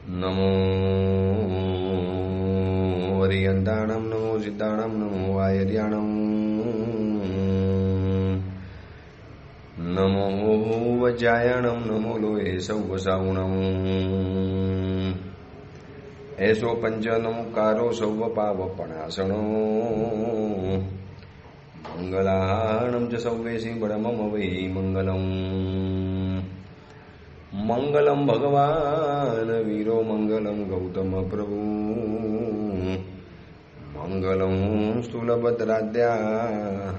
નમો વરિયંતાણમ નમો સિદ્ધાણમ નમો વાયર્યાણમ નમો વજ્રાયણમ નમો લોહે સૌવસાઉણમ એસો પંચ નમોકારો સૌવ પાવપણાસણો મંગલાણમ ચ સૌવેશી બળમમ વૈ મંગલમ મંગલમ ભગવાન વીરો મંગલમ ગૌતમ પ્રભુ મંગલમ સ્થૂલભદ્રાદ્યા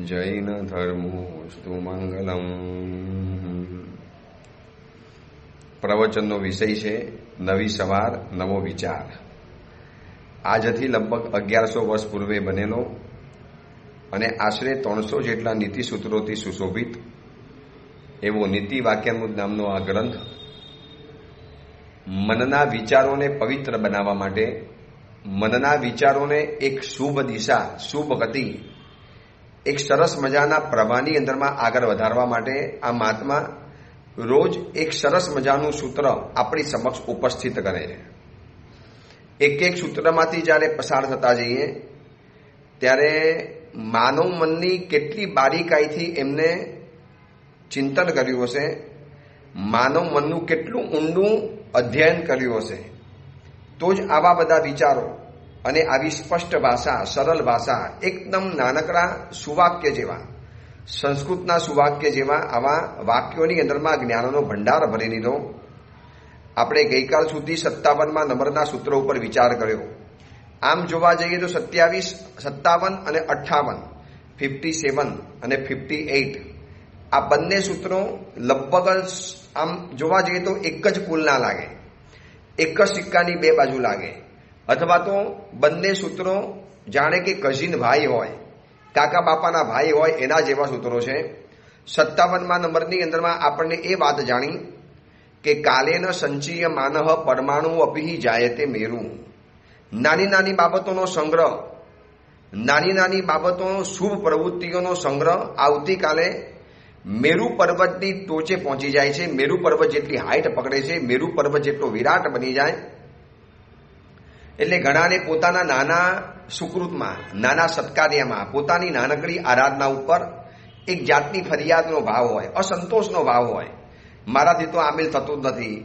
જૈન ધર્મોસ્તુ મંગલમ. પ્રવચનનો વિષય છે નવી સવાર નવો વિચાર. આજથી લગભગ 1100 વર્ષ પૂર્વે બનેલો અને આશરે 300 જેટલા નીતિ સૂત્રોથી સુશોભિત એવો નીતિ વાક્યામૃત નામનો આ ગ્રંથ મનના વિચારોને પવિત્ર બનાવવા માટે, મનના વિચારોને એક શુભ દિશા, શુભ ગતિ, એક સરસ મજાના પ્રવાહની અંદરમાં આગળ વધારવા માટે આ મહાત્મા રોજ એક સરસ મજાનું સૂત્ર આપણી સમક્ષ ઉપસ્થિત કરે છે. એક સૂત્રમાંથી જ્યારે પસાર થતા જઈએ ત્યારે માનવ મનની કેટલી બારીકાઈથી એમને ચિંતન કર્યું હશે, માનવ મનનું કેટલું ઊંડું અધ્યયન કર્યું હશે, તો જ આવા બધા વિચારો અને આવી સ્પષ્ટ ભાષા, સરળ ભાષા, એકદમ નાનકડા સુવાક્ય જેવા, સંસ્કૃતના સુવાક્ય જેવા આવા વાક્યોની અંદરમાં જ્ઞાનનો ભંડાર ભરી દીધો. આપણે ગઈકાલ સુધી 57મા નંબરના સૂત્ર ઉપર વિચાર કર્યો. આમ જોવા જઈએ તો 27, 57 અને 58, 57 અને 58 આ બંને સૂત્રો લગભગ આમ જોવા જઈએ તો એક જ પુલના લાગે, એક જ સિક્કાની બે બાજુ લાગે, અથવા તો બંને સૂત્રો જાણે કે કઝિન ભાઈ હોય, કાકા બાપાના ભાઈ હોય એના જેવા સૂત્રો છે. 57મા નંબરની અંદરમાં આપણને એ વાત જાણી કે કાલેન સંચીય માનહ પરમાણુ અપિ જાયતે મેરુ. નાની નાની બાબતોનો સંગ્રહ, નાની નાની બાબતોનો શુભ પ્રવૃત્તિઓનો સંગ્રહ આવતીકાલે મેરુ પર્વતની ટોચે પહોંચી જાય છે. મેરુ પર્વત જેટલી હાઈટ પકડે છે, મેરુ પર્વત જેટલો વિરાટ બની જાય. એટલે ઘણાને પોતાના નાના સુકૃતમાં, નાના સત્કાર્યમાં, પોતાની નાનકડી આરાધના ઉપર એક જાતની ફરિયાદનો ભાવ હોય, અસંતોષનો ભાવ હોય. મારાથી તો આમિલ થતું જ નથી,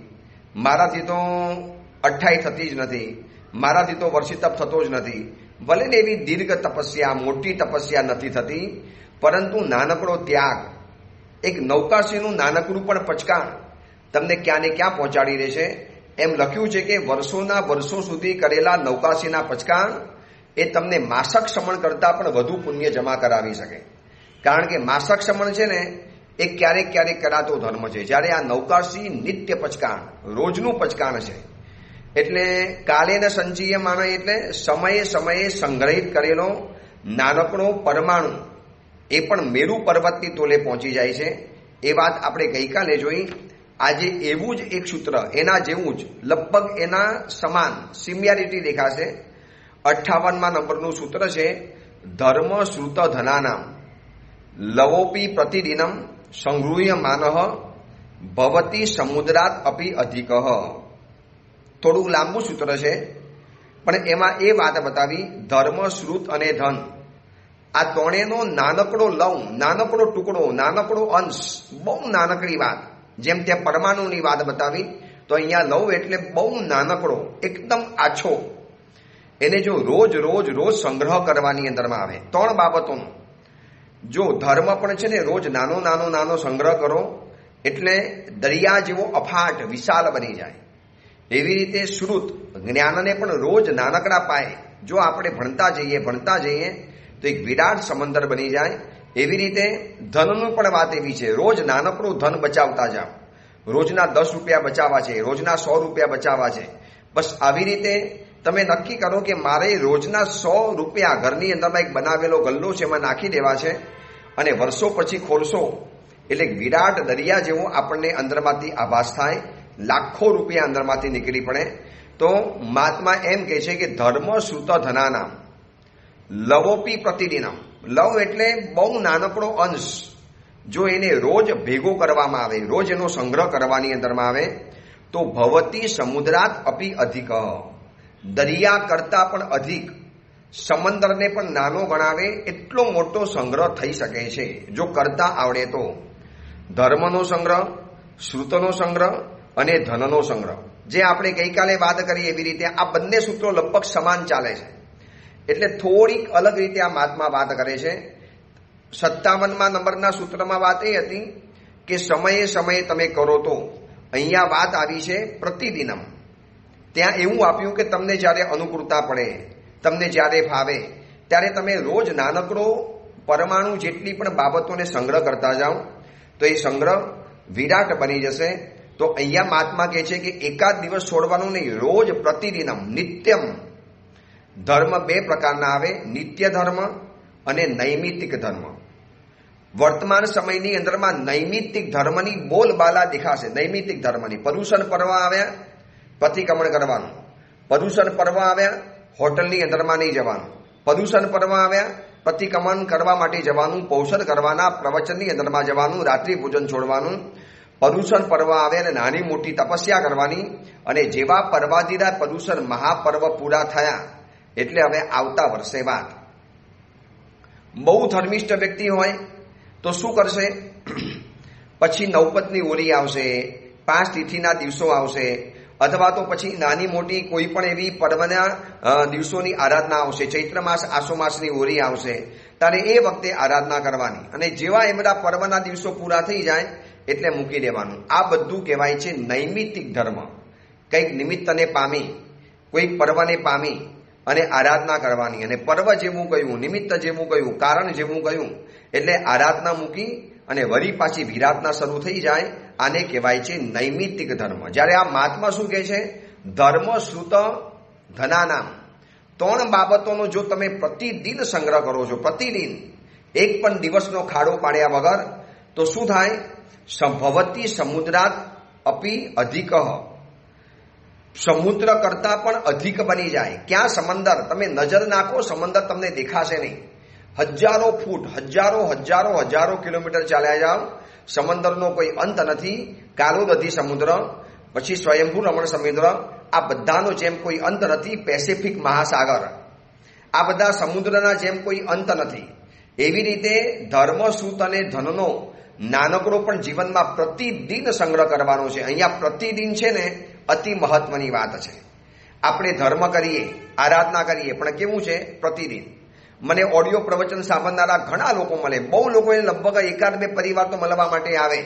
મારાથી તો અઠ્ઠાઈ થતી જ નથી, મારાથી તો વર્ષિતપ થતો જ નથી. ભલે ને એવી દીર્ઘ તપસ્યા, મોટી તપસ્યા નથી થતી, પરંતુ નાનકડો ત્યાગ, એક નૌકાસીનું નાનકડું પણ પચકાણ તમને ક્યાં ને ક્યાં પહોંચાડી રહેશે. એમ લખ્યું છે કે વર્ષોના વર્ષો સુધી કરેલા નૌકાસીના પચકાણ એ તમને માસક શમણ કરતાં પણ વધુ પુણ્ય જમા કરાવી શકે. કારણ કે માસક શમણ છે ને એ ક્યારેક ક્યારેક કરાતો ધર્મ છે, જ્યારે આ નૌકાસી નિત્ય પચકાણ, રોજનું પચકાણ છે. એટલે કાલેન સંચીય માન એટલે સમયે સમયે સંગ્રહિત કરેલો નાનકડો પરમાણુ એ પણ મેરુ પર્વતની તોલે પહોંચી જાય છે. એ વાત આપણે ગઈકાલે જોઈ. આજે એવું જ એક સૂત્ર, એના જેવું જ લગભગ એના સમાન સિમિયારિટી દેખાશે. 58મા નંબરનું સૂત્ર છે ધર્મ શ્રુત ધનાનામ લવોપી પ્રતિદિનમ સંગૃહ્ય માનઃ ભવતી સમુદ્રાત અપિ અધિક. થોડુંક લાંબુ સૂત્ર છે, પણ એમાં એ વાત બતાવી ધર્મ, શ્રુત અને ધન આ ત્રણેયનો નાનકડો લવ, નાનકડો ટુકડો, નાનકડો અંશ, બહુ નાનકડી વાત. જેમ ત્યાં પરમાણુની વાત બતાવી, તો અહીંયા લવ એટલે બહુ નાનકડો, એકદમ આછો. એને જો રોજ રોજ રોજ સંગ્રહ કરવાની અંદરમાં આવે 3 બાબતોનો. જો ધર્મ પણ છે ને રોજ નાનો નાનો નાનો સંગ્રહ કરો એટલે દરિયા જેવો અફાટ વિશાલ બની જાય. એવી રીતે શ્રુત જ્ઞાનને પણ રોજ નાનકડા પાયે જો આપણે ભણતા જઈએ તો એક વિરાટ સમંદર બની જાય. એવી રીતે ધનનું પણ વાત એવી છે, રોજ નાનકડું ધન બચાવતા જાઓ. રોજના 10 રૂપિયા બચાવવા છે, રોજના 100 રૂપિયા બચાવવા છે. બસ આવી રીતે તમે નક્કી કરો કે મારે રોજના 100 રૂપિયા ઘરની અંદરમાં એક બનાવેલો ગલ્લો છે એમાં નાખી દેવા છે, અને વર્ષો પછી ખોલશો એટલે વિરાટ દરિયા જેવો આપણને અંદરમાંથી આભાસ થાય, લાખો રૂપિયા અંદરમાંથી નીકળી પડે. તો મહાત્મા એમ કહે છે કે ધર્મ શ્રુત ધનાનામ લવોપી પ્રતિદિનમ. લવ એટલે બહુ નાનકડો અંશ, જો એને રોજ ભેગો કરવામાં આવે, રોજ એનો સંગ્રહ કરવાની અંદરમાં આવે તો ભવતી સમુદ્રાત અપી અધિક, દરિયા કરતા પણ અધિક, સમંદરને પણ નાનો ગણાવે એટલો મોટો સંગ્રહ થઈ શકે છે જો કરતા આવડે તો. ધર્મનો સંગ્રહ, શ્રુતનો સંગ્રહ અને ધનનો સંગ્રહ, જે આપણે ગઈકાલે વાત કરી એવી રીતે આ બંને સૂત્રો લગભગ સમાન ચાલે છે. એટલે થોડીક અલગ રીતે આ મહાત્મા વાત કરે છે. 57મા નંબરના સૂત્રમાં વાત એ હતી કે સમયે સમયે તમે કરો તો. અહીંયા વાત આવી છે પ્રતિદિનમ. ત્યાં એવું આપ્યું કે તમને જ્યારે અનુકૂળતા પડે, તમને જ્યારે ફાવે ત્યારે તમે રોજ નાનકડો પરમાણુ જેટલી પણ બાબતોને સંગ્રહ કરતા જાઓ તો એ સંગ્રહ વિરાટ બની જશે. તો અહીંયા મહાત્મા કહે છે કે એકાદ દિવસ છોડવાનું નહીં, રોજ પ્રતિદિનમ નિત્યમ. ધર્મ બે પ્રકારના આવે, નિત્ય ધર્મ અને નૈમિત્તિક ધર્મ. વર્તમાન સમયની અંદરમાં નૈમિત્તિક ધર્મની બોલબાલા દેખાશે. નૈમિત્તિક ધર્મની પર્યુષણ પર્વ આવ્યા, પ્રતિક્રમણ કરવાનું. પર્યુષણ પર્વ આવ્યા, હોટલની અંદરમાં નહીં જવાનું. પર્યુષણ પર્વ આવ્યા, પ્રતિક્રમણ કરવા માટે જવાનું, પૌષણ કરવાના, પ્રવચનની અંદરમાં જવાનું, રાત્રિ ભોજન છોડવાનું. પર્યુષણ પર્વ આવે અને નાની મોટી તપસ્યા કરવાની. અને જેવા પર્વાદિના પર્યુષણ મહાપર્વ પૂરા થયા એટલે હવે આવતા વર્ષે વાત. બહુ ધર્મિષ્ઠ વ્યક્તિ હોય તો શું કરશે? પછી નવપતની હોળી આવશે, 5 તિથિના દિવસો આવશે, અથવા તો પછી નાની મોટી કોઈ પણ એવી પર્વના દિવસોની આરાધના આવશે. ચૈત્ર માસ આસો માસની હોળી આવશે, ત્યારે એ વખતે આરાધના કરવાની. અને જેવા એમના પર્વના દિવસો પૂરા થઈ જાય એટલે મૂકી દેવાનું. આ બધું કહેવાય છે નૈમિત્તિક ધર્મ. કંઈક નિમિત્તને પામી, કોઈક પર્વને પામી અને આરાધના કરવાની. અને પર્વ જેવું કહ્યું, નિમિત્ત જેવું કહ્યું, કારણ જેવું કહ્યું એટલે આરાધના મૂકી અને વળી પાછી વિરાધના શરૂ થઈ જાય. આને કહેવાય છે નૈમિત્તિક ધર્મ. જ્યારે આ મહાત્મા શું કહે છે? ધર્મ, શ્રુત, ધનાનામ, 3 બાબતોનો જો તમે પ્રતિદિન સંગ્રહ કરો છો, પ્રતિદિન એક પણ દિવસનો ખાડો પાડ્યા વગર, તો શું થાય? ભવતી સમુદ્રાત અપી અધિક, સમુદ્ર કરતા પણ અધિક બની જાય. ક્યાં સમંદર? તમે નજર નાખો, સમંદર તમને દેખાશે નહીં. હજારો ફૂટ, હજારો કિલોમીટર ચાલ્યા જાઓ, સમંદરનો કોઈ અંત નથી. કાલોદધી સમુદ્ર, પછી સ્વયંભૂ રમણ સમુદ્ર, આ બધાનો જેમ કોઈ અંત નથી. પેસિફિક મહાસાગર, આ બધા સમુદ્રના જેમ કોઈ અંત નથી. એવી રીતે ધર્મ, શ્રુત અને ધનનો નાનકડો પણ જીવનમાં પ્રતિદિન સંગ્રહ કરવાનો છે. અહીંયા પ્રતિદિન છે ને અતિ મહત્વની વાત છે. આપણે ધર્મ કરીએ, આરાધના કરીએ, પણ કેવું છે? પ્રતિદિન. મને ઓડિયો પ્રવચન સાંભળનારા ઘણા લોકો મળે. બહુ લોકો એને લગભગ 1-2 પરિવાર તો મળવા માટે આવે.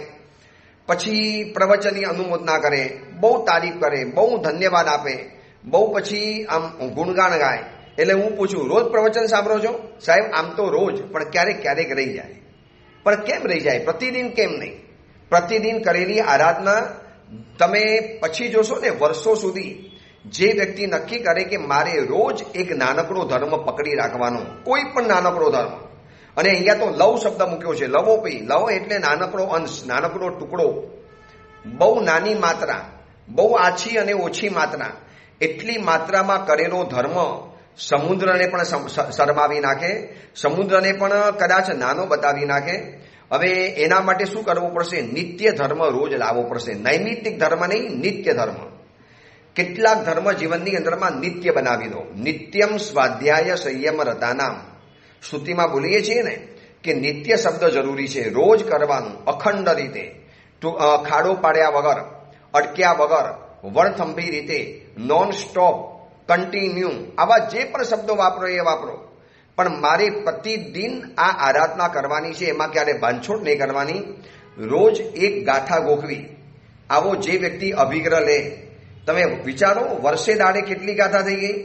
પછી પ્રવચનની અનુમોદના કરે, બહુ તારીફ કરે, બહુ ધન્યવાદ આપે, બહુ પછી આમ ગુણગાન ગાય. એટલે હું પૂછું, રોજ પ્રવચન સાંભળો છો? સાહેબ આમ તો રોજ, પણ ક્યારેક ક્યારેક રહી જાય. પણ કેમ રહી જાય? પ્રતિદિન કેમ નહીં? પ્રતિદિન કરેલી આરાધના તમે પછી જોશો ને, વર્ષો સુધી જે વ્યક્તિ નક્કી કરે કે મારે રોજ એક નાનકડો ધર્મ પકડી રાખવાનો, કોઈ પણ નાનકડો ધર્મ. અને અહીંયા તો લવ શબ્દ મૂક્યો છે, લવોપી. લવ એટલે નાનકડો અંશ, નાનકડો ટુકડો, બહુ નાની માત્રા, બહુ આછી અને ઓછી માત્રા. એટલી માત્રામાં કરેલો ધર્મ સમુદ્રને પણ શરમાવી નાખે, સમુદ્રને પણ કદાચ નાનો બતાવી નાખે. હવે એના માટે શું કરવું પડશે? નિત્ય ધર્મ રોજ લાવવો પડશે. નૈમિત્તિક ધર્મ નહીં, નિત્ય ધર્મ. કેટલાક ધર્મ જીવનની અંદરમાં નિત્ય બનાવી દો. નિત્યમ સ્વાધ્યાય સંયમ રતાનામ. શ્રુતિમાં બોલીએ છીએ ને કે નિત્ય શબ્દ જરૂરી છે. રોજ કરવાનું, અખંડ રીતે, ખાડો પાડ્યા વગર, અટક્યા વગર, વણથંભી રીતે, નોન સ્ટોપ, કન્ટિન્યુ, આવા જે પણ શબ્દો વાપરો એ વાપરો. પણ મારે પ્રતિદિન આ આરાધના કરવાની છે. એમાં ક્યારે બાંધછોડ નહીં કરવાની. રોજ એક ગાથા ગોખવી. આવો જે વ્યક્તિ અભિગ્રહ લે, તમે વિચારો, વર્ષે દાડે કેટલી ગાથા થઈ ગઈ,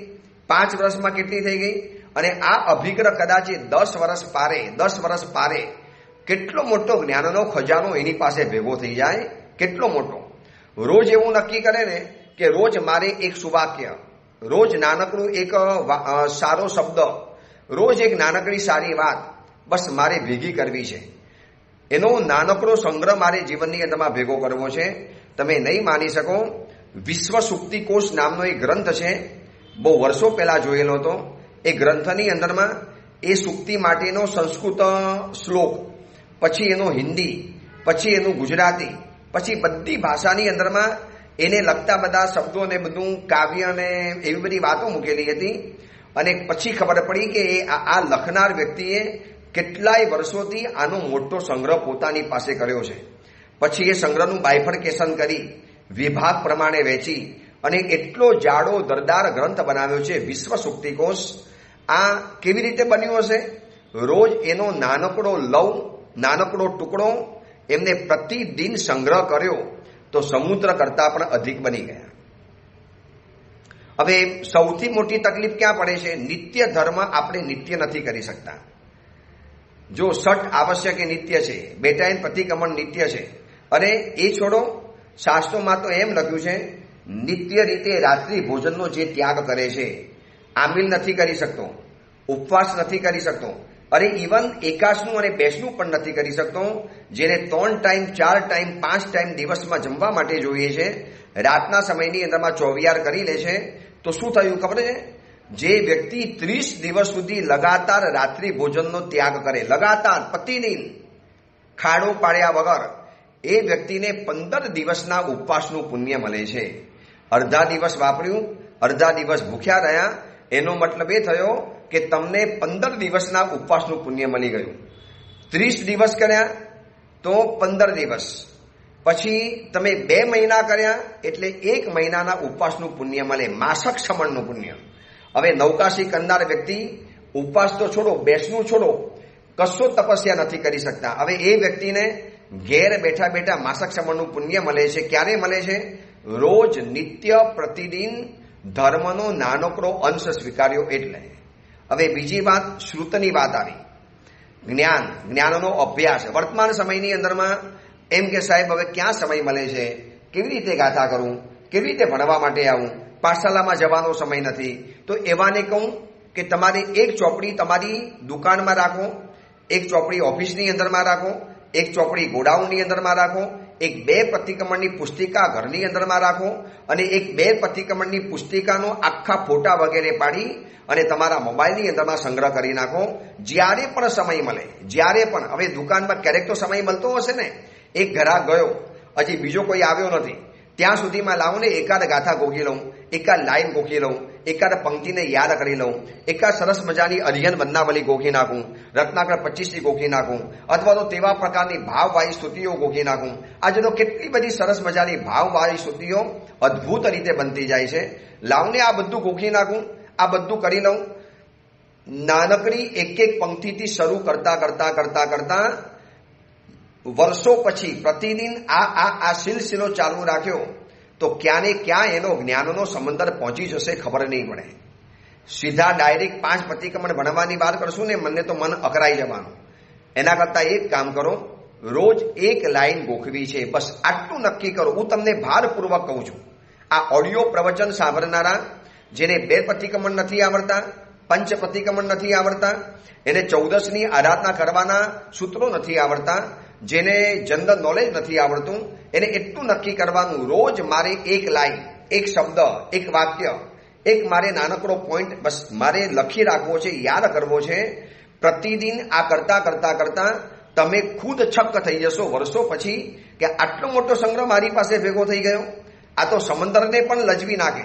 5 વર્ષમાં કેટલી થઈ ગઈ. અને આ અભિગ્રહ કદાચ 10 વર્ષ પારે, 10 વર્ષ પારે, કેટલો મોટો જ્ઞાનનો ખજાનો એની પાસે ભેગો થઈ જાય, કેટલો મોટો. રોજ એવું નક્કી કરે ને કે રોજ મારે એક સુવાક્ય, રોજ નાનકડું એક સારો શબ્દ, રોજ એક નાનકડી સારી વાત બસ મારે ભેગી કરવી છે. એનો નાનકડો સંગ્રહ મારે જીવનની અંદરમાં ભેગો કરવો છે. તમે નહીં માની શકો, વિશ્વ સુક્તિકોશ નામનો એક ગ્રંથ છે, બહુ વર્ષો પહેલા જોયેલો હતો. એ ગ્રંથની અંદરમાં એ સુક્તિ માટેનો સંસ્કૃત શ્લોક, પછી એનો હિન્દી, પછી એનું ગુજરાતી, પછી બધી ભાષાની અંદરમાં એને લગતા બધા શબ્દો ને બધું કાવ્ય ને એવી બધી વાતો મૂકેલી હતી. અને પછી ખબર પડી કે આ લખનાર વ્યક્તિએ કેટલાય વર્ષોથી આનો મોટો સંગ્રહ પોતાની પાસે કર્યો છે. પછી એ સંગ્રહનું બાયફર્કેશન કરી વિભાગ પ્રમાણે વેચી અને એટલો જાડો દરદાર ગ્રંથ બનાવ્યો છે, વિશ્વ સુક્તિકોશ. આ કેવી રીતે બન્યું હશે? રોજ એનો નાનકડો ટુકડો એમને પ્રતિદિન સંગ્રહ કર્યો તો સમુદ્ર કરતા પણ અધિક બની ગયા. હવે સૌથી મોટી તકલીફ ક્યાં પડે છે? નિત્ય ધર્મ આપણે નિત્ય નથી કરી શકતા. જો સટ આવશ્યક એ નિત્ય છે, બેટાયન પ્રતિક્રમણ નિત્ય છે. અને એ છોડો, શાસ્ત્રોમાં તો એમ લખ્યું છે નિત્ય રીતે રાત્રિ ભોજનનો જે ત્યાગ કરે છે, આમિલ નથી કરી શકતો, ઉપવાસ નથી કરી શકતો, અરે ઇવન એકાશનું અને બેસનું પણ નથી કરી શકતો, જેને 3 ટાઈમ 4 ટાઈમ 5 ટાઈમ દિવસમાં જમવા માટે જોઈએ છે, રાતના સમયની અંદરમાં ચોવિયાર કરી લે છે. તો શું થયું ખબર છે? જે વ્યક્તિ 30 દિવસ સુધી લગાતાર રાત્રિ ભોજનનો ત્યાગ કરે, લગાતાર પ્રતિદિન ખાડો પાડ્યા વગર, એ વ્યક્તિને 15 દિવસના ઉપવાસનું પુણ્ય મળે છે. અડધા દિવસ વાપર્યું, અડધા દિવસ ભૂખ્યા રહ્યા, એનો મતલબ એ થયો કે તમને 15 દિવસના ઉપવાસનું પુણ્ય મળી ગયું. 30 દિવસ કર્યા તો 15 દિવસ, પછી તમે 2 મહિના કર્યા એટલે 1 મહિનાના ઉપવાસનું પુણ્ય મળે, માસક શ્રમણનું પુણ્ય. હવે નૌકાશી કરનાર વ્યક્તિ ઉપવાસ તો છોડો, બેસનું છોડો, કશો તપસ્યા નથી કરી શકતા. હવે એ વ્યક્તિને ઘેર બેઠા બેઠા માસક શ્રમણનું પુણ્ય મળે છે. ક્યારે મળે છે? રોજ નિત્ય પ્રતિદિન ધર્મનો નાનકડો અંશ સ્વીકાર્યો એટલે. હવે બીજી વાત, શ્રુતની વાત આવી. જ્ઞાનનો અભ્યાસ. વર્તમાન સમયની અંદરમાં એમ કે સાહેબ હવે ક્યાં સમય મળે છે, કેવી રીતે ગાથા કરું, કેવી રીતે ભણવા માટે આવું, પાઠશાલામાં જવાનો સમય નથી. તો એવાને કહું કે તમારી એક ચોપડી તમારી દુકાનમાં રાખો, એક ચોપડી ઓફિસની અંદરમાં રાખો, એક ચોપડી ગોડાઉનની અંદરમાં રાખો, એક 2 પ્રતિક્રમણની પુસ્તિકા ઘરની અંદરમાં રાખો, અને એક 2 પ્રતિક્રમણની પુસ્તિકાનો આખા ફોટા વગેરે પાડી અને તમારા મોબાઈલની અંદરમાં સંગ્રહ કરી નાખો. જ્યારે પણ સમય મળે, જ્યારે પણ. હવે દુકાનમાં ક્યારેક તો સમય મળતો હશે ને, એક ગ્રાહક ગયો, હજી બીજો કોઈ આવ્યો નથી, ત્યાં સુધીમાં લાવું ને એકાદ ગાથા ગોખી લઉં, એકાદ લાઈન ગોખી લઉં, એકાદ પંક્તિને યાદ કરી લઉં, એકાદ સરસ મજાની અરિહન વંદનાવલી ગોખી નાખું, રત્નાકર 25ની ગોખી નાખું, અથવા તો તેવા પ્રકારની ભાવવાળી સ્તુતિઓ ગોખી નાખું. આજે તો કેટલી બધી સરસ મજાની ભાવવાળી સ્તુતિઓ અદ્ભુત રીતે બનતી જાય છે. લાવને આ બધું ગોખી નાખું, આ બધું કરી લઉં. નાનકડી એક પંક્તિથી શરૂ કરતા વર્ષો પછી પ્રતિદિન આ સિલસિલો ચાલુ રાખ્યો તો ક્યાં ને ક્યાં એનો જ્ઞાનનો સમંદર પહોંચી જશે, ખબર નહીં પડે. સીધા ડાયરેક્ટ 5 પ્રતિક્રમણ ભણવાની વાત કરશું ને, મને તો મન અકરાઈ જવાનું. એના કરતાં એક કામ કરો, રોજ 1 લાઈન ગોખવી છે, બસ આટલું નક્કી કરો. હું તમને ભારપૂર્વક કહું છું, આ ઓડિયો પ્રવચન સાંભળનારા જેને 2 પ્રતિક્રમણ નથી આવડતા, 5 પ્રતિક્રમણ નથી આવડતા, એને 14ની આરાધના કરવાના સૂત્રો નથી આવડતા, જેને જનરલ નોલેજ નથી આવડતું, એને એટલું નક્કી કરવાનું, રોજ મારે 1 લાઈન, 1 શબ્દ, 1 વાક્ય, એક મારે નાનકડો પોઈન્ટ બસ મારે લખી રાખવો છે, યાદ કરવો છે. પ્રતિદિન આ કરતા તમે ખુદ છક્ક થઈ જશો વર્ષો પછી કે આટલો મોટો સંગ્રહ મારી પાસે ભેગો થઈ ગયો. આ તો સમંદરને પણ લજવી નાખે,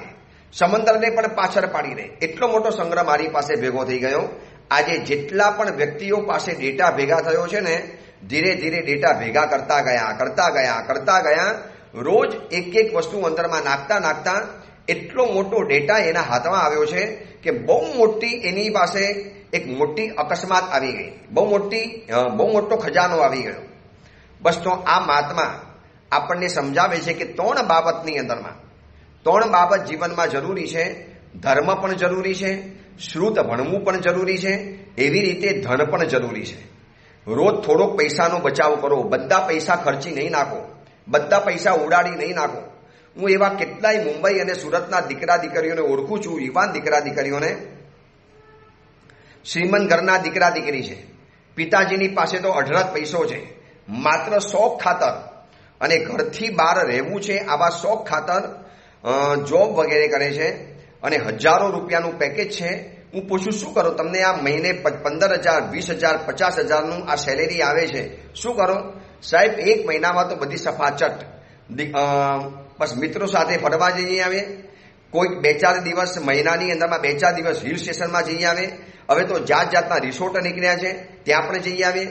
સમંદરને પણ પાછળ પાડી દે, એટલો મોટો સંગ્રહ મારી પાસે ભેગો થઈ ગયો. આજે જેટલા પણ વ્યક્તિઓ પાસે ડેટા ભેગા થયો છે ને, ધીરે ધીરે ડેટા ભેગા કરતા ગયા, રોજ એક વસ્તુ અંદરમાં નાખતા એટલો મોટો ડેટા એના હાથમાં આવ્યો છે કે બહુ મોટી એની પાસે એક મોટી અકસ્માત આવી ગઈ, બહુ મોટો ખજાનો આવી ગયો. બસ તો આ મહાત્મા આપણને સમજાવે છે કે 3 બાબતની અંદરમાં 3 બાબત જીવનમાં જરૂરી છે. ધર્મ પણ જરૂરી છે, શ્રુત ભણવું પણ જરૂરી છે, એવી રીતે ધન પણ જરૂરી છે. રોજ થોડોક પૈસાનો બચાવ કરો, બધા પૈસા ખર્ચી નહીં નાખો, બધા પૈસા ઉડાડી નહીં નાખો. હું એવા કેટલાય મુંબઈ અને સુરતના દીકરા દીકરીઓને ઓળખું છું, યુવાન દીકરા દીકરીઓને, શ્રીમંત ઘરના દીકરા દીકરી છે, પિતાજીની પાસે તો અઢળક પૈસો છે, માત્ર શોખ ખાતર અને ઘરથી બહાર રહેવું છે આવા શોખ ખાતર જોબ વગેરે કરે છે અને હજારો રૂપિયાનું પેકેજ છે. હું પૂછું શું કરો, તમને આ મહિને 15,000, 20,000, 50,000નું આ સેલેરી આવે છે, શું કરો? સાહેબ 1 મહિનામાં તો બધી સફાચટ બસ મિત્રો સાથે ફરવા જઈ આવે, કોઈક 2-4 દિવસ મહિનાની અંદરમાં 2-4 દિવસ હિલ સ્ટેશનમાં જઈ આવે. હવે તો જાત જાતના રિસોર્ટ નીકળ્યા છે, ત્યાં પણ જઈ આવે.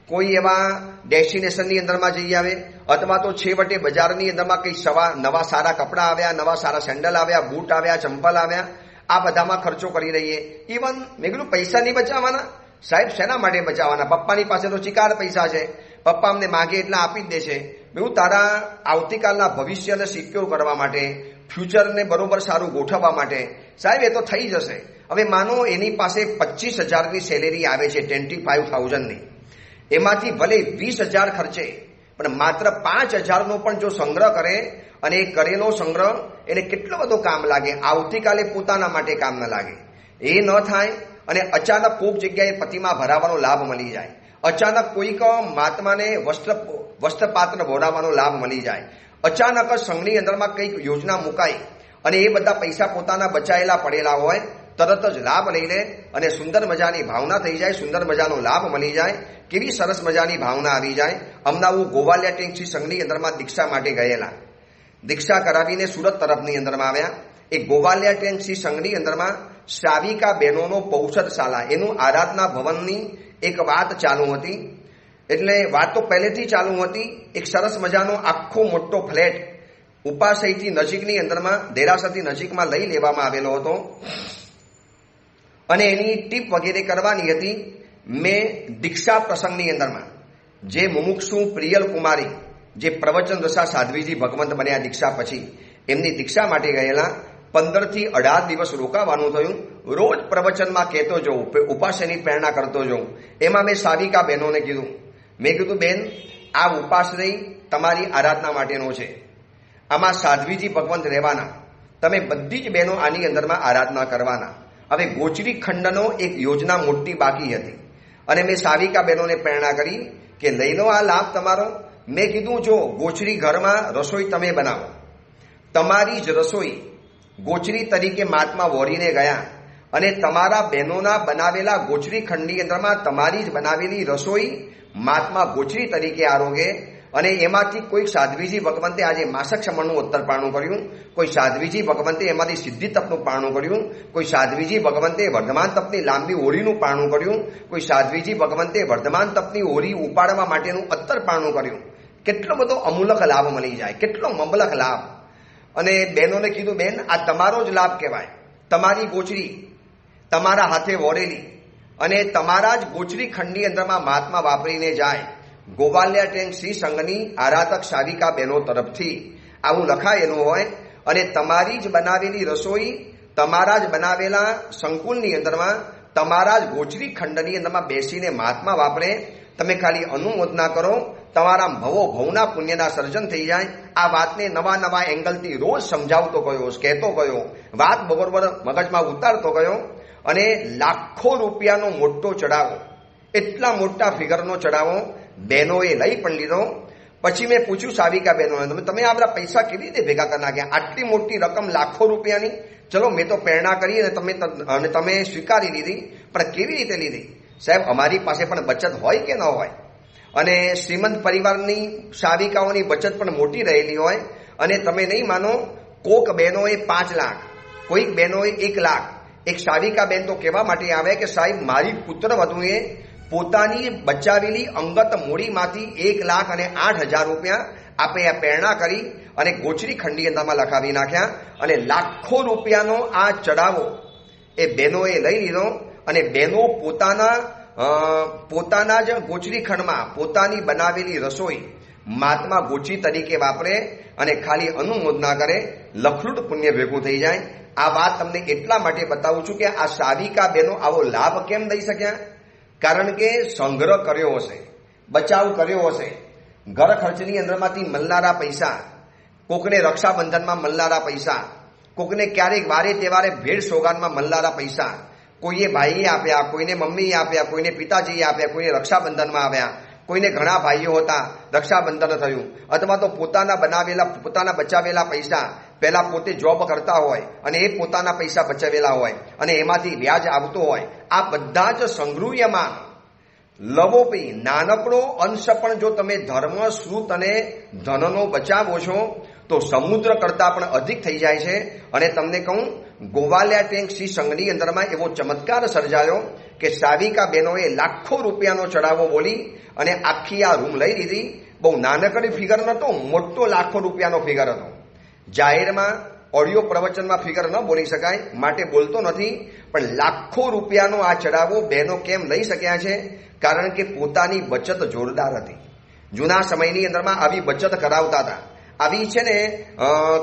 કોઈ એવા ડેસ્ટિનેશનની અંદરમાં જઈ આવે, અથવા તો છેવટે બજારની અંદરમાં કંઈક નવા સારા કપડાં આવ્યા, નવા સારા સેન્ડલ આવ્યા, બૂટ આવ્યા, ચંપલ આવ્યા, આ બધામાં ખર્ચો કરી રહીએ. ઇવન મેં કીધું પૈસા નહીં બચાવવાના સાહેબ, શેના માટે બચાવવાના? પપ્પાની પાસે તો ચિકાર પૈસા છે, પપ્પા અમને માગે એટલા આપી જ દેશે. મેં તારા આવતીકાલના ભવિષ્યને સિક્યોર કરવા માટે, ફ્યુચરને બરોબર સારું ગોઠવવા માટે સાહેબ એ તો થઈ જશે. હવે માનો એની પાસે 25,000ની સેલેરી આવે છે, 25,000ની, એમાંથી ભલે 20,000 ખર્ચે, પણ માત્ર 5,000નો પણ જો સંગ્રહ કરે, અને એ કરેલો સંગ્રહ એને કેટલો બધો કામ લાગે, આવતીકાલે પોતાના માટે કામ ન લાગે. એ ન થાય અને અચાનક કોઈક જગ્યાએ પતિમાં ભરાવાનો લાભ મળી જાય, અચાનક કોઈક મહાત્માને વસ્ત્રપાત્ર ભરાવવાનો લાભ મળી જાય, અચાનક જ સંઘની અંદરમાં કંઈક યોજના મુકાઈ અને એ બધા પૈસા પોતાના બચાયેલા પડેલા હોય, તરત જ લાભ લઈ લે અને સુંદર મજાની ભાવના થઈ જાય, સુંદર મજાનો લાભ મળી જાય. કેવી સરસ મજાની ભાવના આવી જાય. હમણાં હું ગોવાલિયા ટેન્કસી સંઘની અંદરમાં દીક્ષા માટે ગયેલા, દીક્ષા કરાવીને સુરત તરફની અંદરમાં આવ્યા. એ ગોવાલિયા ટેન્કસી સંઘની અંદરમાં શ્રાવિકા બહેનોનો પૌષદશાલા, એનું આરાધના ભવનની એક વાત ચાલુ હતી. એટલે વાત તો પહેલેથી ચાલુ હતી. એક સરસ મજાનો આખો મોટો ફ્લેટ ઉપાસયથી નજીકની અંદરમાં, દેરાસરથી નજીકમાં લઈ લેવામાં આવેલો હતો અને એની ટીપ વગેરે કરવાની હતી. મેં દીક્ષા પ્રસંગની અંદરમાં જે મુમુક્ષુ પ્રિયલ કુમારી, જે પ્રવચન રસા સાધ્વીજી ભગવંત બન્યા દીક્ષા પછી, એમની દીક્ષા માટે ગયેલા. 15 થી 18 દિવસ રોકાવાનું થયું. રોજ પ્રવચનમાં કહેતો જઉં, ઉપાસની પ્રેરણા કરતો જઉં. એમાં મેં સાવિકા બહેનોને કીધું, મેં કીધું બેન, આ ઉપાસની તમારી આરાધના માટેનો છે, આમાં સાધ્વીજી ભગવંત રહેવાના, તમે બધી જ બહેનો આની અંદરમાં આરાધના કરવાના. હવે ગોચરી ખંડનો એક યોજના મોટી બાકી હતી અને મેં સાવિકા બહેનોને પ્રેરણા કરી કે લઈ લો આ લાભ તમારો. મેં કીધું જો ગોચરી ઘરમાં રસોઈ તમે બનાવો, તમારી જ રસોઈ ગોચરી તરીકે મહાત્મા વોરીને ગયા અને તમારા બહેનોના બનાવેલા ગોચરી ખંડની અંદરમાં તમારી જ બનાવેલી રસોઈ મહાત્મા ગોચરી તરીકે આરોગે. અને એમાંથી કોઈક સાધ્વીજી ભગવંતે આજે માસક સમણનું ઉત્તરપારણું કર્યું, કોઈ સાધ્વીજી ભગવંતે એમાંથી સિદ્ધિ તપનું પારણું કર્યું, કોઈ સાધ્વીજી ભગવંતે વર્ધમાન તપની લાંબી ઓરીનું પારણું કર્યું, કોઈ સાધ્વીજી ભગવંતે વર્ધમાન તપની ઓરી ઉપાડવા માટેનું અત્તરપારણું કર્યું. કેટલો બધો અમૂલક લાભ મળી જાય, કેટલો મબલક લાભ. અને બહેનોને કીધું, બેન આ તમારો જ લાભ કહેવાય, તમારી ગોચરી તમારા હાથે વોરેલી અને તમારા જ ગોચરી ખંડની અંદરમાં મહાત્મા વાપરીને જાય. ગોવાલિયા ટેન્કસી સંઘની આરાધક સાવિકા બહેનો તરફથી આવું લખાયેલું હોય અને તમારી જ બનાવેલી રસોઈ તમારા જ બનાવેલા સંકુલની અંદરમાં, તમારા જ ગોચરી ખંડની અંદરમાં બેસીને મહાત્મા વાપરે. તમે ખાલી અનુમોદના કરો, તમારા ભવના પુણ્યના સર્જન થઈ જાય. આ વાતને નવા નવા એંગલથી રોજ સમજાવતો ગયો, કહેતો ગયો, વાત બરોબર મગજમાં ઉતારતો ગયો અને લાખો રૂપિયાનો મોટો ચડાવો, એટલા મોટા ફિગરનો ચડાવો બહેનોએ લઈ પણ લીધો. પછી મેં પૂછ્યું સાવિકા બહેનોને, તમે આ બધા પૈસા કેવી રીતે ભેગા કરી નાખ્યા? આટલી મોટી રકમ લાખો રૂપિયાની. ચલો મેં તો પ્રેરણા કરી અને તમે સ્વીકારી લીધી, પણ કેવી રીતે લીધી? સાહેબ અમારી પાસે પણ બચત હોય કે ન હોય, અને શ્રીમંત પરિવારની સાવિકાઓની બચત પણ મોટી રહેલી હોય. અને તમે નહીં માનો, કોક બહેનોએ 5 લાખ, કોઈક બહેનોએ 1 લાખ. એક સાવિકા બહેન તો કહેવા માટે આવે કે સાહેબ મારી પુત્ર વધુએ પોતાની બચાવેલી અંગત મૂડીમાંથી 1,08,000 રૂપિયા આપે આ પ્રેરણા કરી અને ગોચરી ખંડની અંદરમાં લખાવી નાખ્યા. અને લાખો રૂપિયાનો આ ચડાવો એ બહેનોએ લઈ લીધો અને બહેનો પોતાના જ ગોચરી ખંડમાં પોતાની બનાવેલી રસોઈ મહાત્મા ગોચરી તરીકે વાપરે અને ખાલી અનુમોદના કરે. લખલૂટ પુણ્ય ભેગું થઈ જાય. આ વાત તમને એટલા માટે બતાવું છું કે આ સાવિકા બહેનો આવો લાભ કેમ દઈ શક્યા? કારણ કે સંગ્રહ કર્યો હશે, બચાવ કર્યો હશે. ઘર ખર્ચની અંદરમાંથી મળનારા પૈસા, કોકને રક્ષાબંધનમાં મળનારા પૈસા, કોકને ક્યારેક વારે તહેવારે ભેટ સોગાદમાં મળનારા પૈસા, કોઈએ ભાઈએ આપ્યા, કોઈને મમ્મીએ આપ્યા, કોઈને પિતાજીએ આપ્યા, કોઈને રક્ષાબંધનમાં આવ્યા, કોઈને ઘણા ભાઈઓ હતા, રક્ષાબંધન થયું. અથવા તો પોતાના બચાવેલા પૈસા, પહેલા પોતે જોબ કરતા હોય અને એ પોતાના પૈસા બચાવેલા હોય અને એમાંથી વ્યાજ આવતું હોય. આ બધા જ સંગૃહ્યમાં લવોપી નાનકડો અંશ પણ જો તમે ધર્મ, શ્રુત અને ધનનો બચાવો છો તો સમુદ્ર કરતાં પણ અધિક થઈ જાય છે. અને તમને કહું, ગોવાલિયા ટેન્ક શ્રી સંઘની અંદરમાં એવો ચમત્કાર સર્જાયો કે સાવિકા બહેનોએ લાખો રૂપિયાનો ચડાવો બોલી અને આખી આ રૂમ લઈ લીધી. બહુ નાનકડી ફિગર નહોતો, મોટો લાખો રૂપિયાનો ફિગર હતો. જાહેરમાં ઓડિયો પ્રવચનમાં ફિગર ન બોલી શકાય માટે બોલતો નથી, પણ લાખો રૂપિયાનો આ ચડાવો બહેનો કેમ લઈ શક્યા છે? કારણ કે પોતાની બચત જોરદાર હતી. જૂના સમયની અંદરમાં આવી બચત કરાવતા હતા. આવી છે ને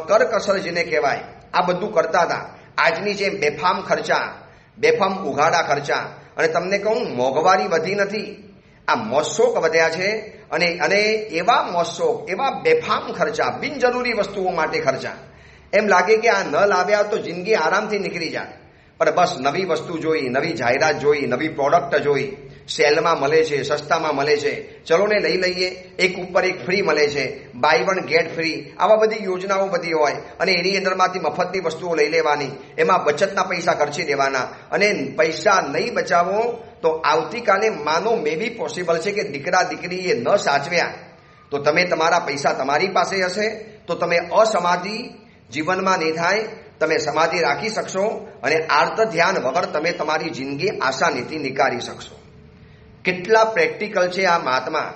કરકસર જેને કહેવાય, આ બધું કરતા હતા. આજની જેમ બેફામ ખર્ચા, બેફામ ઉઘાડા ખર્ચા. અને તમને કહું, મોંઘવારી વધી નથી, આ મોશોક વધ્યા છે. અને એવા મોશોક, એવા બેફામ ખર્ચા, બિનજરૂરી વસ્તુઓ માટે ખર્ચા. એમ લાગે કે આ ન લાવ્યા તો જિંદગી આરામથી નીકળી જાય, પણ બસ નવી વસ્તુ જોઈ, નવી જાહેરાત જોઈ, નવી પ્રોડક્ટ જોઈ, સેલમાં મળે છે, સસ્તામાં મળે છે, ચલો ને લઈ લઈએ, એક ઉપર એક ફ્રી મળે છે, બાય વન ગેટ ફ્રી, આવા બધી યોજનાઓ બધી હોય. અને એની અંદરમાંથી મફતની વસ્તુઓ લઈ લેવાની, એમાં બચતના પૈસા ખર્ચી દેવાના. અને પૈસા નહીં બચાવો તો આવતીકાલે માનો મે બી પોસિબલ છે કે દીકરા દીકરીએ ન સાચવ્યા તો તમે તમારા પૈસા તમારી પાસે હશે તો તમે અસમાધિ જીવનમાં નહીં થાય, તમે સમાધિ રાખી શકશો અને આર્ત ધ્યાન વગર તમે તમારી જિંદગી આસાનીથી નીકાળી શકશો. કેટલા પ્રેક્ટિકલ છે આ મહાત્મા.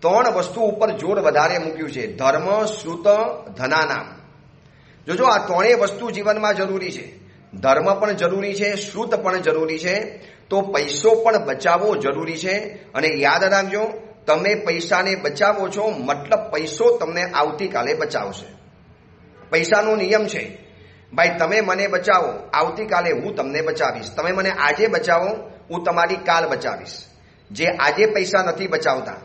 3 વસ્તુ ઉપર જોર વધારે મૂક્યું છે: ધર્મ, શ્રુત, ધનાનામ. જોજો, આ 3 વસ્તુ જીવનમાં જરૂરી છે. ધર્મ પણ જરૂરી છે, શ્રુત પણ જરૂરી છે, તો પૈસો પણ બચાવવો જરૂરી છે. અને યાદ રાખજો, તમે પૈસાને બચાવો છો મતલબ પૈસો તમને આવતીકાલે બચાવશે. પૈસાનો નિયમ છે, ભાઈ તમે મને બચાવો, આવતીકાલે હું તમને બચાવીશ. તમે મને આજે બચાવો, હું તમારી કાલ બચાવીશ. જે આજે પૈસા નથી બચાવતા,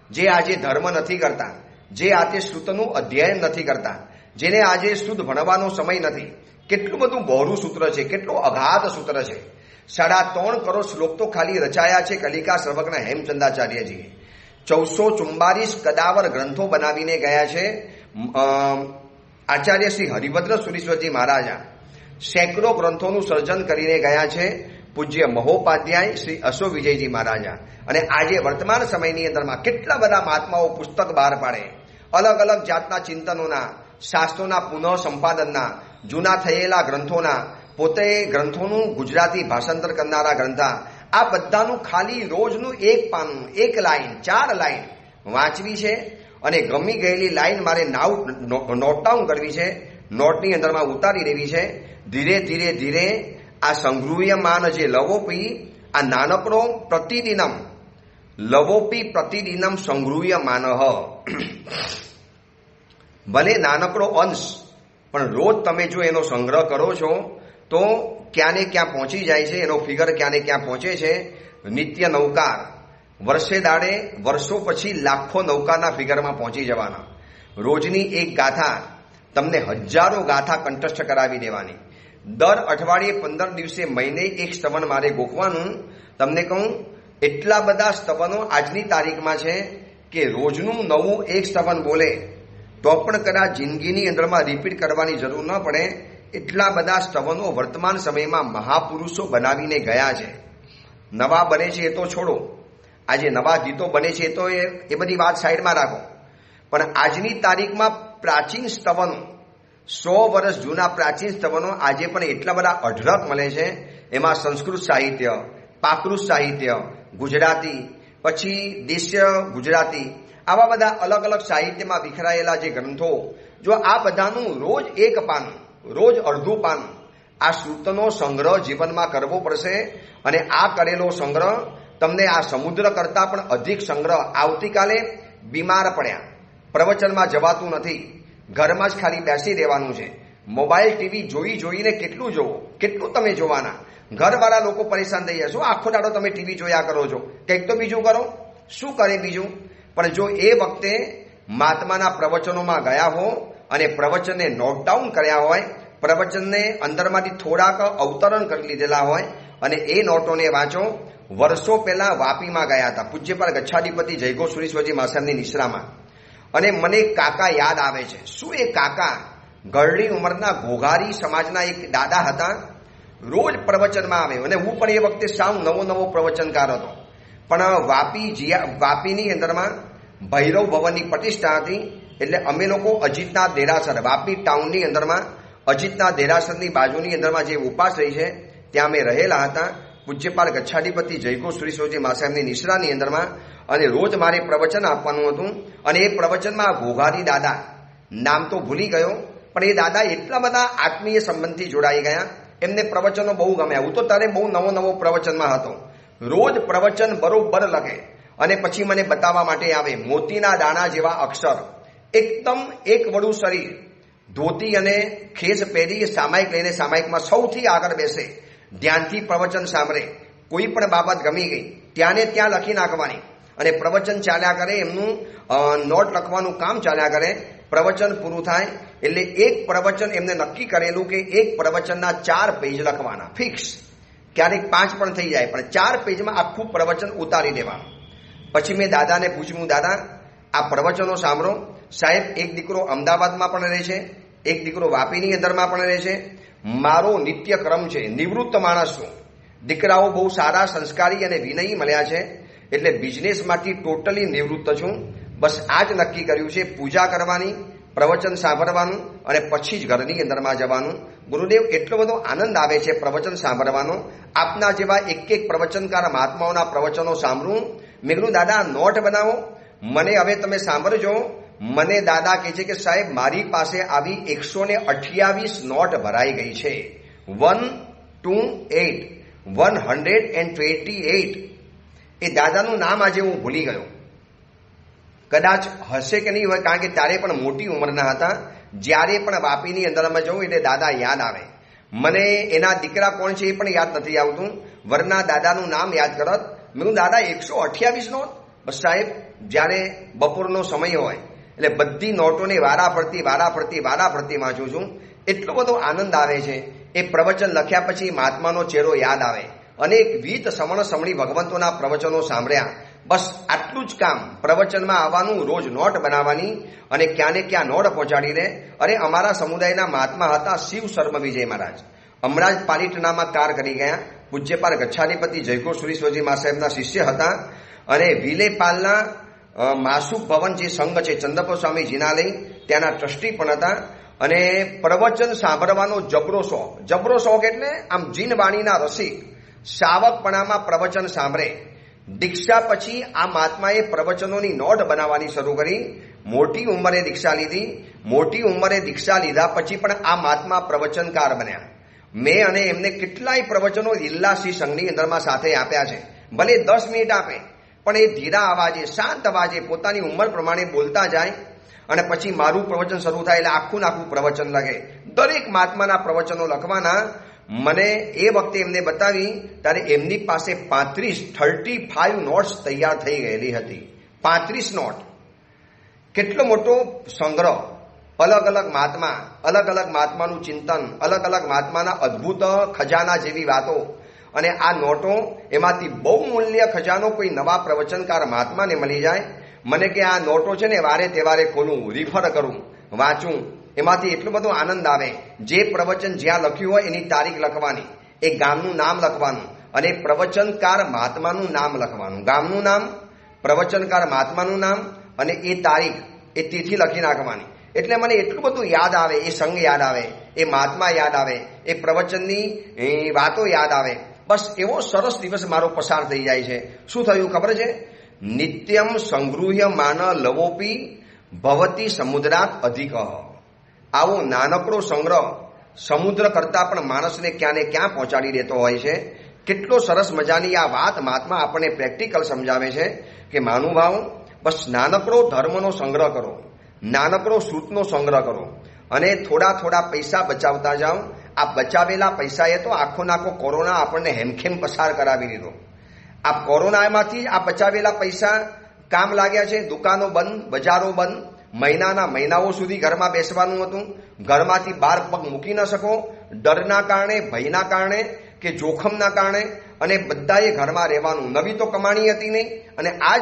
જે આજે ધર્મ નથી કરતા, જે આજે શ્રુતનું અધ્યયન નથી કરતા, જેને આજે શુદ્ધ ભણવાનો સમય નથી, કેટલું બધું બહોળું સૂત્ર છે, કેટલું અગાધ સૂત્ર છે. 3.5 કરોડ શ્લોક તો ખાલી રચાયા છે કલિકા સર્વજ્ઞ હેમચંદ્રાચાર્યજીએ. 444 કદાવર ગ્રંથો બનાવીને ગયા છે આચાર્ય શ્રી હરિભદ્ર સુરીશ્વરજી મહારાજા. સેંકડો ગ્રંથોનું સર્જન કરીને ગયા છે પૂજ્ય મહોપાધ્યાય શ્રી અશોક વિજયજી મહારાજા. અને આજે વર્તમાન સમયની અંદરમાં કેટલા બધા મહાત્માઓ પુસ્તક બહાર પાડે, અલગ અલગ જાતના ચિંતનોના, શાસ્ત્રોના પુનઃ સંપાદનના, જૂના થયેલા ગ્રંથોના, પોતે ગ્રંથોનું ગુજરાતી ભાષાંતર કરનારા ગ્રંથા, આ બધાનું ખાલી રોજનું એક પાનું, એક લાઈન, 4 લાઈન વાંચવી છે. અને ગમી ગયેલી લાઈન મારે નોટ ડાઉન કરવી છે, નોટની અંદરમાં ઉતારી દેવી છે. ધીરે ધીરે ધીરે આ સંગૃહ્યમાન જે લવોપી, આ નાનકડો પ્રતિદિનમ, લવોપી પ્રતિદિનમ સંગૃહ્યમાન, ભલે નાનકડો અંશ, પણ રોજ તમે જો એનો સંગ્રહ કરો છો તો ક્યાં ને ક્યાં પહોંચી જાય છે. એનો ફિગર ક્યાં ને ક્યાં પહોંચે છે. નિત્ય નૌકાર, વર્ષે દાડે વર્ષો પછી લાખો નૌકાના ફિગરમાં પહોંચી જવાના. રોજની એક ગાથા, તમને હજારો ગાથા કંઠસ્થ કરાવી દેવાની. દર અઠવાડિયે 15 દિવસે મહિને એક સ્તવન મારે ગોખવાનું. તમને કહું, એટલા બધા સ્તવનો આજની તારીખમાં છે કે રોજનું નવું એક સ્તવન બોલે તો પણ કદાચ જિંદગીની અંદરમાં રિપીટ કરવાની જરૂર ન પડે. એટલા બધા સ્તવનો વર્તમાન સમયમાં મહાપુરુષો બનાવીને ગયા છે. નવા બને છે એ તો છોડો, આજે નવા ગીતો બને છે તો એ બધી વાત સાઈડમાં રાખો, પણ આજની તારીખમાં પ્રાચીન સ્તવનો, 100 વર્ષ જૂના પ્રાચીન સ્તવનો આજે પણ એટલા બધા અઢળક મળે છે. એમાં સંસ્કૃત સાહિત્ય, પ્રાકૃત સાહિત્ય, ગુજરાતી, પછી દેશીય ગુજરાતી, આવા બધા અલગ અલગ સાહિત્યમાં વિખરાયેલા જે ગ્રંથો, જો આ બધાનું રોજ એક પાનું, રોજ અડધું પાનું, આ શ્રુતનો સંગ્રહ જીવનમાં કરવો પડશે. અને આ કરેલો સંગ્રહ તમને આ સમુદ્ર કરતાં પણ અધિક સંગ્રહ. આવતીકાલે બીમાર પડ્યા, પ્રવચનમાં જવાતું નથી, ઘરમાં જ ખાલી બેસી રહેવાનું છે, મોબાઈલ ટીવી જોઈને કેટલું જોવો, કેટલું તમે જોવાના. ઘરવાળા લોકો પરેશાન થઈ જશે, આખો દાડો તમે ટીવી જોયા કરો છો, કંઈક તો બીજું કરો. શું કરે બીજું? પણ જો એ વખતે મહાત્માના પ્રવચનોમાં ગયા હો અને પ્રવચનને નોટ ડાઉન કર્યા હોય, પ્રવચનને અંદરમાંથી થોડાક અવતરણ કરી લીધેલા હોય અને એ નોટોને વાંચો. વર્ષો પહેલા વાપીમાં ગયા હતા પૂજ્યપાલ ગચ્છાધિપતિ જયઘોષ સુરીશ્વરજી મહારાજની નિશ્રામાં, અને મને કાકા યાદ આવે છે. શું એ કાકા ગરડી ઉંમરના ઘોઘારી સમાજના એક દાદા હતા. રોજ પ્રવચનમાં આવે અને હું પણ એ વખતે સાવ નવો પ્રવચનકાર હતો. પણ વાપીની અંદરમાં ભૈરવ ભવનની પ્રતિષ્ઠા હતી. એટલે અમે લોકો અજીતના દેરાસર, વાપી ટાઉનની અંદરમાં અજીતના દેરાસરની બાજુની અંદરમાં જે ઉપાશ્રય છે ત્યાં અમે રહેલા હતા. પૂજ્યપાલ ગચ્છાધિપતિ જયગુરુ શ્રી સોજી માસાહેબની નિશ્રાની અંદરમાં, અને રોજ મારે પ્રવચન આપવાનું હતું. અને એ પ્રવચનમાં ઘોઘારી દાદા, નામ તો ભૂલી ગયો, પણ એ દાદા એટલા બધા આત્મીય સંબંધથી જોડાઈ ગયા, એમને પ્રવચનો બહુ ગમ્યા. હું તો તારે બહુ નવો પ્રવચનમાં હતો. રોજ પ્રવચન બરોબર લખે અને પછી મને બતાવવા માટે આવે. મોતીના દાણા જેવા અક્ષર, એકદમ એક વડું શરીર, ધોતી અને ખેસ પહેરી, સામાયિક લઈને સામાયિકમાં સૌથી આગળ બેસે, ધ્યાનથી પ્રવચન સાંભળે. કોઈ પણ બાબત ગમી ગઈ ત્યાં ને ત્યાં લખી નાખવાની, અને પ્રવચન ચાલ્યા કરે. એમનું નોટ લખવાનું કામ ચાલ્યા કરે. પ્રવચન પૂરું થાય એટલે એક પ્રવચન એમને નક્કી કરેલું કે એક પ્રવચનના 4 પેજ લખવાના, ફિક્સ. ક્યારેક 5 પણ થઈ જાય, પણ 4 પેજમાં આખું પ્રવચન ઉતારી દેવાનું. પછી મેં દાદાને પૂછ્યું, દાદા આ પ્રવચનો સાંભળો. સાહેબ, એક દીકરો અમદાવાદમાં પણ રહે છે, એક દીકરો વાપીની અંદરમાં પણ રહે છે. મારો નિત્યક્રમ છે, નિવૃત્ત માણસ છું. દીકરાઓ બહુ સારા, સંસ્કારી અને વિનયી મળ્યા છે, એટલે બિઝનેસમાંથી ટોટલી નિવૃત્ત છું. બસ આ જ નક્કી કર્યું છે, પૂજા કરવાની, પ્રવચન સાંભળવાનું અને પછી જ ઘરની અંદરમાં જવાનું. ગુરુદેવ, એટલો બધો આનંદ આવે છે પ્રવચન સાંભળવાનો. આપના જેવા એક પ્રવચનકાર મહાત્માઓના પ્રવચનો સાંભળું. મેં કીધું, દાદા નોટ બનાવો, મને હવે તમે સાંભળજો. મને દાદા કહે છે કે સાહેબ, મારી પાસે આવી 128 નોટ ભરાઈ ગઈ છે. 128 એ દાદાનું નામ આજે હું ભૂલી ગયો. કદાચ હશે કે નહીં હોય, કારણ કે ત્યારે પણ મોટી ઉંમરના હતા. જ્યારે પણ વાપીની અંદરમાં જવું એટલે દાદા યાદ આવે. મને એના દીકરા કોણ છે એ પણ યાદ નથી આવતું. વરના દાદાનું નામ યાદ કરત. મેં કહ્યું, દાદા 128 નોટ? બસ સાહેબ, જ્યારે બપોરનો સમય હોય એટલે બધી નોટોને વારાફરતી વાંચું છું. એટલો બધો આનંદ આવે છે. એ પ્રવચન લખ્યા પછી મહાત્માનો ચહેરો યાદ આવે. અનેક વિત સમણ સમણી ભગવંતોના પ્રવચનો સાંભળ્યા. બસ આટલું જ કામ. પ્રવચનમાં આવવાનું, રોજ નોટ બનાવવાની, અને ક્યાં ને ક્યાં નોટ પહોંચાડી દે. અરે, અમારા સમુદાયના મહાત્મા હતા શિવ શર્મ વિજય મહારાજ. હમણાં જ પાલિટનામાં કાર કરી ગયા. પૂજ્યપાલ ગચ્છાધિપતિ જયગુરુ શ્રી સોજી સાહેબના શિષ્ય હતા. અને વિલેપાલના માસુક ભવન જે સંઘ છે ચંદ્રપુર સ્વામી જીનાલય, ત્યાંના ટ્રસ્ટી પણ હતા. અને પ્રવચન સાંભળવાનો જબરો શોખ એટલે આમ જીનવાણીના રસિક. સાવકપણામાં પ્રવચન સાંભળે. દીક્ષા પછી આ મહાત્માએ પ્રવચનોની નોટ બનાવવાની શરૂ કરી. મોટી ઉંમરે દીક્ષા લીધી. મોટી ઉંમરે દીક્ષા લીધા પછી પણ આ મહાત્મા પ્રવચનકાર બન્યા. મેં અને એમને કેટલાય પ્રવચનો લીલાસિંહ સંઘની અંદરમાં સાથે આપ્યા છે. ભલે 10 મિનિટ આપે, પણ એ ધીરા અવાજે, શાંત અવાજે, પોતાની ઉંમર પ્રમાણે બોલતા જાય. અને પછી મારું પ્રવચન શરૂ થાય એટલે આખું પ્રવચન લખે. દરેક મહાત્માના પ્રવચનો લખવાના. મને એ વખતે એમને બતાવી ત્યારે એમની પાસે 35 નોટ્સ તૈયાર થઈ ગયેલી હતી. 35 નોટ. કેટલો મોટો સંગ્રહ. અલગ અલગ મહાત્માનું ચિંતન, અલગ અલગ મહાત્માના અદ્ભુત ખજાના જેવી વાતો. અને આ નોટો, એમાંથી બહુ મૂલ્ય ખજાનો કોઈ નવા પ્રવચનકાર મહાત્માને મળી જાય. મને કે આ નોટો છે ને વારે તહેવારે ખોલું, રિફર કરું, વાંચું. એમાંથી એટલો બધો આનંદ આવે. જે પ્રવચન જ્યાં લખ્યું હોય એની તારીખ લખવાની, એ ગામનું નામ લખવાનું, અને પ્રવચનકાર મહાત્માનું નામ લખવાનું. ગામનું નામ, પ્રવચનકાર મહાત્માનું નામ અને એ તારીખ, એ તિથિ લખી નાખવાની. એટલે મને એટલું બધું યાદ આવે. એ સંઘ યાદ આવે, એ મહાત્મા યાદ આવે, એ પ્રવચનની વાતો યાદ આવે. બસ એવો સરસ દિવસ મારો પસાર થઈ જાય છે. શું થયું ખબર છે? નિત્યમ સંગૃહ્ય માન લવોપી ભવતી સમુદ્રાત અધિક. આવો નાનકડો સંગ્રહ સમુદ્ર કરતા પણ માણસને ક્યાં ને ક્યાં પહોંચાડી દેતો હોય છે. કેટલો સરસ મજાની આ વાત મહાત્મા આપણને પ્રેક્ટિકલ સમજાવે છે કે માનુભાવ, બસ નાનકડો ધર્મનો સંગ્રહ કરો, નાનકડો શ્રુતનો સંગ્રહ કરો, અને થોડા પૈસા બચાવતા જાઓ. આ બચાવેલા પૈસાએ તો આખો કોરોના આપણને હેમખેમ પસાર કરાવી દીધો. આ કોરોનામાંથી આ બચાવેલા પૈસા કામ લાગ્યા છે. દુકાનો બંધ, બજારો બંધ, મહિનાઓ સુધી ઘરમાં બેસવાનું હતું. ઘરમાંથી બહાર પગ મૂકી ન શકો, ડરના કારણે, ભયના કારણે કે જોખમના કારણે. અને બધાએ ઘરમાં રહેવાનું. નવી તો કમાણી હતી નહીં, અને આ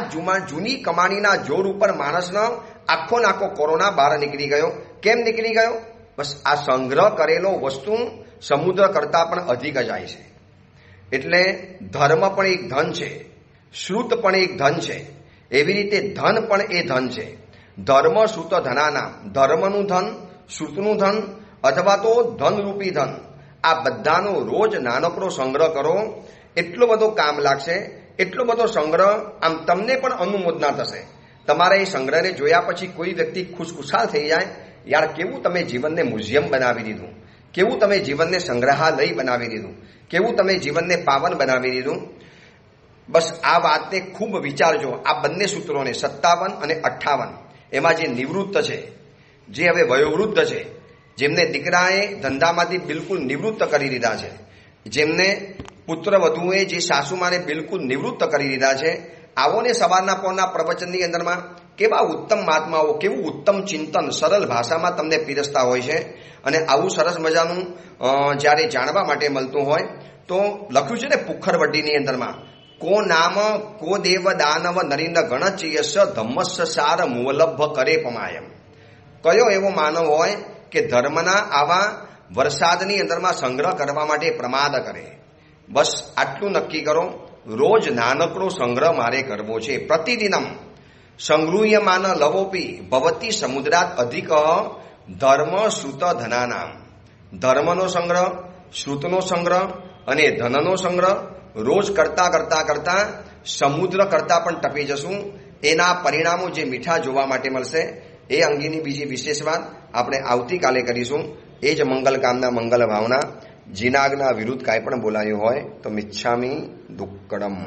જૂની કમાણીના જોર ઉપર માણસનો આખો કોરોના બહાર નીકળી ગયો. કેમ નીકળી ગયો? બસ આ સંગ્રહ કરેલો વસ્તુ સમુદ્ર કરતા પણ અધિક જાય છે. એટલે ધર્મ પણ એક ધન છે, શ્રુત પણ એક ધન છે, એવી રીતે ધન પણ એ ધન છે. ધર્મ શ્રુત ધનાનામ, ધર્મનું ધન, શ્રુતનું ધન અથવા તો ધનરૂપી ધન, આ બધાનો રોજ નાનકડો સંગ્રહ કરો. એટલો બધો કામ લાગશે, એટલો બધો સંગ્રહ, આમ તમને પણ અનુમોદના થશે. તમારા એ સંગ્રહને જોયા પછી કોઈ વ્યક્તિ ખુશખુશાલ થઈ જાય, યાર કેવું તમે જીવનને મ્યુઝિયમ બનાવી દીધું, કેવું તમે જીવનને સંગ્રહાલય બનાવી દીધું, કેવું તમે જીવનને પાવન બનાવી દીધું. બસ આ વાતને ખૂબ વિચારજો. આ બંને સૂત્રોને 57 અને 58, એમાં જે નિવૃત્ત છે, જે હવે વયોવૃદ્ધ છે, જેમને દીકરાએ ધંધામાંથી બિલકુલ નિવૃત્ત કરી દીધા છે, જેમને પુત્ર વધુએ જે સાસુમાને બિલકુલ નિવૃત્ત કરી દીધા છે, આવોને સવારના પોરના પ્રવચનની અંદરમાં કેવા ઉત્તમ મહાત્માઓ, કેવું ઉત્તમ ચિંતન સરળ ભાષામાં તમને પીરસતા હોય છે. અને આવું સરસ મજાનું જ્યારે જાણવા માટે મળતું હોય તો લખ્યું છે ને પુખરવડ્ડીની અંદરમાં, કો નામ કો દેવ દાનવ નરીન્દ્ર ગણચ યશ ધમ્મસ સાર મૂલભ કરે પમાયમ. કયો એવો માનવ હોય કે ધર્મના આવા વરસાદની અંદરમાં સંગ્રહ કરવા માટે પ્રમાદ કરે. બસ આટલું નક્કી કરો, રોજ નાનકડો સંગ્રહ મારે કરવો છે. પ્રતિદિનમ સંગૃહ્યમાન લવોપી ભવતી સમુદ્રાત અધિક ધર્મ શ્રુત ધનાનામ. ધર્મનો સંગ્રહ, શ્રુતનો સંગ્રહ અને ધનનો સંગ્રહ રોજ કરતા કરતા કરતા સમુદ્ર કરતા પણ ટપી જશું. એના પરિણામો જે મીઠા જોવા માટે મળશે, એ અંગેની બીજી વિશેષ વાત આપણે આવતીકાલે કરીશું. એ જ મંગલ કામના, મંગલ ભાવના. જીનાગના વિરુદ્ધ કાંઈ પણ બોલાયું હોય તો મિચ્છામી દુક્કડમ.